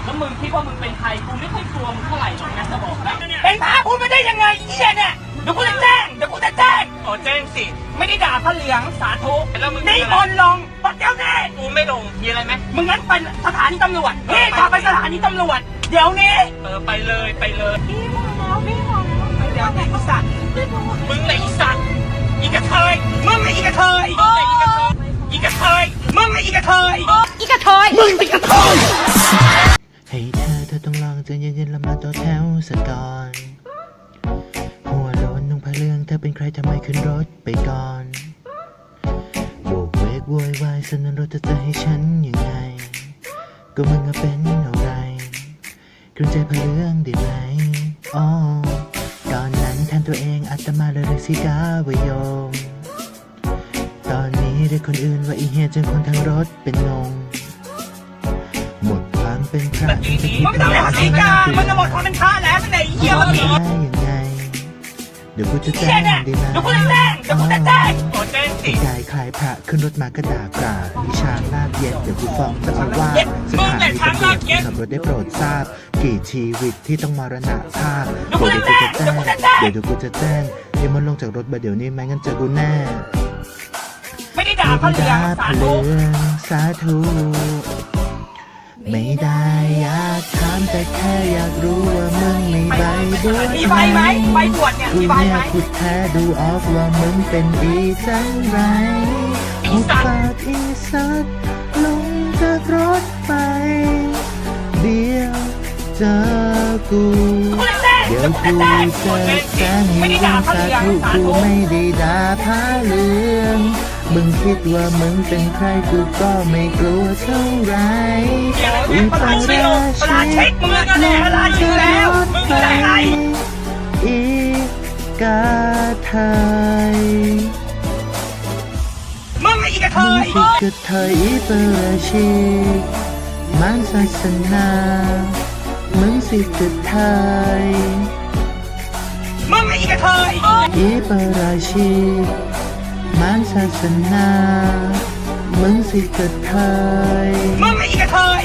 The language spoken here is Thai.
แล้วมึงคิดว่ามึงเป็นใครกูไม่ค่อยกลัวมึงเท่าไหร่หรอกนะจะบอกนะเป็นพระพูดไม่ได้ยังไงเหี้ยเนี่ยเดี๋ยวกูจะแจ้งอ๋อแจ้งสิไม่ได้ด่าพระเหลืองสาธุแล้วมึงนี่มนลงปัดเจ้าแน่กูไม่ลงมีอะไรไหมมึงงั้นไปสถานีตำรวจนี่พาไปสถานีตำรวจเดี๋ยวนี้ไปเลยพี่มองแล้วไปเดี๋ยวไหนอีสัตว์มึงไหนอีสัตว์อีกระเทยมึงไหนอีกระเทยอีกระเทยมึงไหนอีกระเทยอีกระเทยมึงเป็นกระเทยให้เธอต้องลองใจเย็นๆแล้วมาต่อแถวสักก่อนหัวโล้นนุ่งผ้าเหลืองเธอเป็นใครทำไมขึ้นรถไปก่อนโบกเวกโวยวายสนันรถจะให้ฉันยังไงก็มึงเป็นอะไรกรงใจผ้าเหลืองได้ไหมอ๋อตอนนั้นแทนตัวเองอาตมาเลยเรียกสีกาว่าโยมตอนนี้เรียกคนอื่นว่าอีเฮียจนคนทั้งรถเป็นงงหมดความเป็นพระที่จะคิดว่าสีกามันจะหมดความเป็นพระแล้วมันไหนเหี้ยมันได้ยังไงเดี๋ยวกูจะแจ้งดีไหมขอแจ้งสิกายคลายพระขึ้นรถมากระดากราบวิชาลาบเย็นเดี๋ยวกูฟ้องจะเอาว่าสถานีตำรวจขับรถได้โปรดทราบกี่ชีวิตที่ต้องมรณภาพเดี๋ยวกูจะแจ้งเดี๋ยวกูจะแจ้งให้มันลงจากรถเดี๋ยวนี้ไม่งั้นเจอกูแน่ไม่ได้ด่าพระเหลืองสาธุไม่ได้อยากถามแต่แค่อยากรู้ว่ามึงมีใบด้วยมีใบไหมใบบวชเนี่ยมีใบไหมพูดแท้ดูออกว่ามึงเป็นอีจังไรหุบปากอีสัตว์ลงจากรถไปเดี๋ยวเจอกูเดี๋ยวกูจะแจ้งให้มึงสาธุกูไม่ได้ด่าพระเหลืองมึงคิดว่ามึงเป็นใครกูก็ไม่กลัวเท่าไรอุปราชิกมึงก็แน่อะไรอยู่แล้วมึงอยู่ไหนอีกาไทยมึงอีกาไทยมึงสิกาไทยอีปราชิกมันศาสนามึงสิกาไทยมึงอีกาไทยอีปราชิกมันศาสนามึงสิกาไทยมึงอีกาไทย